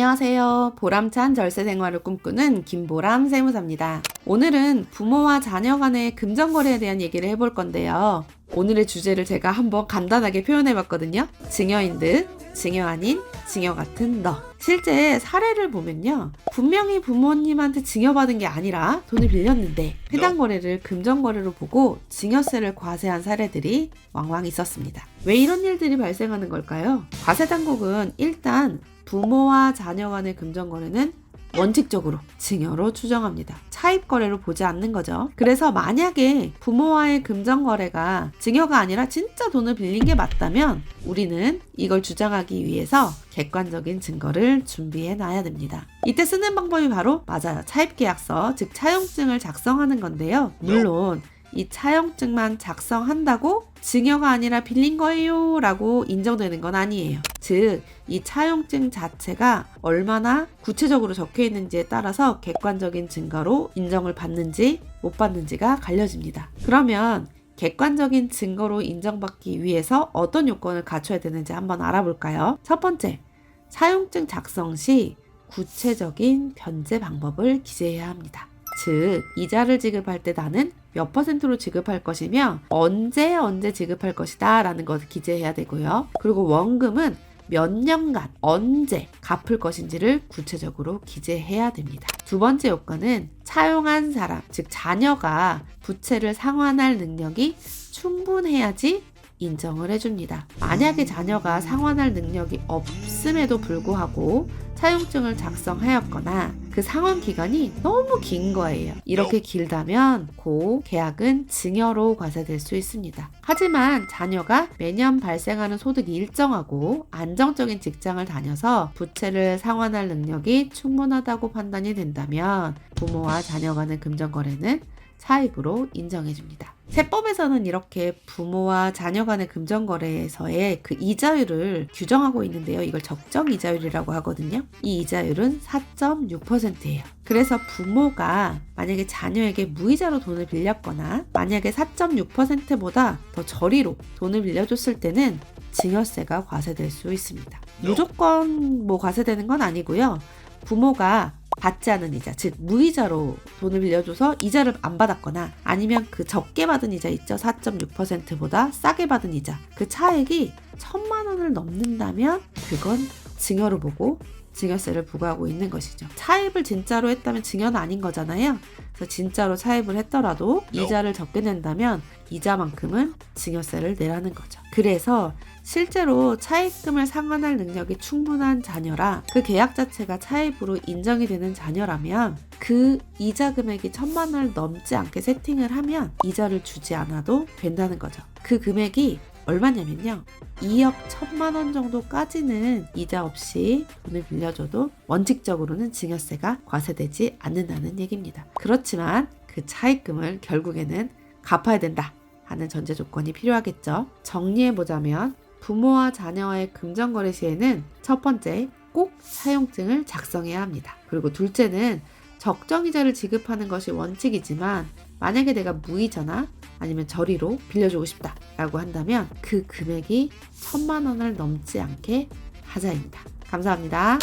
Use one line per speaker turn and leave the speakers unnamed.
안녕하세요. 보람찬 절세 생활을 꿈꾸는 김보람 세무사입니다. 오늘은 부모와 자녀 간의 금전거래에 대한 얘기를 해볼 건데요. 오늘의 주제를 제가 한번 간단하게 표현해봤거든요. 증여인 듯, 증여 아닌, 증여 같은 너. 실제 사례를 보면요. 분명히 부모님한테 증여받은 게 아니라 돈을 빌렸는데 해당 거래를 금전거래로 보고 증여세를 과세한 사례들이 왕왕 있었습니다. 왜 이런 일들이 발생하는 걸까요? 과세당국은 일단 부모와 자녀 간의 금전거래는 원칙적으로 증여로 추정합니다. 차입거래로 보지 않는 거죠. 그래서 만약에 부모와의 금전거래가 증여가 아니라 진짜 돈을 빌린 게 맞다면 우리는 이걸 주장하기 위해서 객관적인 증거를 준비해 놔야 됩니다. 이때 쓰는 방법이 바로 맞아요. 차입계약서, 즉 차용증을 작성하는 건데요. 물론 이 차용증만 작성한다고 증여가 아니라 빌린 거예요 라고 인정되는 건 아니에요. 즉, 이 차용증 자체가 얼마나 구체적으로 적혀 있는지에 따라서 객관적인 증거로 인정을 받는지 못 받는지가 갈려집니다. 그러면 객관적인 증거로 인정받기 위해서 어떤 요건을 갖춰야 되는지 한번 알아볼까요? 첫 번째, 차용증 작성 시 구체적인 변제 방법을 기재해야 합니다. 즉, 이자를 지급할 때 나는 몇 %로 지급할 것이며 언제 지급할 것이다 라는 것을 기재해야 되고요. 그리고 원금은 몇 년간 언제 갚을 것인지를 구체적으로 기재해야 됩니다. 두 번째 요건은 차용한 사람, 즉 자녀가 부채를 상환할 능력이 충분해야지 인정을 해줍니다. 만약에 자녀가 상환할 능력이 없음에도 불구하고 차용증을 작성하였거나 그 상환 기간이 너무 긴 거예요. 이렇게 길다면 그 계약은 증여로 과세될 수 있습니다. 하지만 자녀가 매년 발생하는 소득이 일정하고 안정적인 직장을 다녀서 부채를 상환할 능력이 충분하다고 판단이 된다면 부모와 자녀 간의 금전거래는 차입으로 인정해줍니다. 세법에서는 이렇게 부모와 자녀 간의 금전거래에서의 그 이자율을 규정하고 있는데요. 이걸 적정이자율이라고 하거든요. 이 이자율은 4.6%예요. 그래서 부모가 만약에 자녀에게 무이자로 돈을 빌렸거나 만약에 4.6%보다 더 저리로 돈을 빌려줬을 때는 증여세가 과세될 수 있습니다. 무조건 과세되는 건 아니고요. 부모가 받지 않은 이자, 즉 무이자로 돈을 빌려줘서 이자를 안 받았거나 아니면 그 적게 받은 이자 있죠. 4.6%보다 싸게 받은 이자. 그 차액이 1,000만 원을 넘는다면 그건 증여로 보고 증여세를 부과하고 있는 것이죠. 차입을 진짜로 했다면 증여는 아닌 거잖아요. 그래서 진짜로 차입을 했더라도 이자를 적게 낸다면 이자만큼은 증여세를 내라는 거죠. 그래서 실제로 차입금을 상환할 능력이 충분한 자녀라 그 계약 자체가 차입으로 인정이 되는 자녀라면 그 이자 금액이 1,000만 원을 넘지 않게 세팅을 하면 이자를 주지 않아도 된다는 거죠. 그 금액이 얼마냐면요. 2억 1,000만 원 정도까지는 이자 없이 돈을 빌려줘도 원칙적으로는 증여세가 과세되지 않는다는 얘기입니다. 그렇지만 그 차입금을 결국에는 갚아야 된다 하는 전제 조건이 필요하겠죠. 정리해보자면 부모와 자녀와의 금전거래 시에는 첫 번째, 꼭 차용증을 작성해야 합니다. 그리고 둘째는 적정이자를 지급하는 것이 원칙이지만 만약에 내가 무이자나 아니면 저리로 빌려주고 싶다 라고 한다면 그 금액이 1,000만 원을 넘지 않게 하자입니다. 감사합니다.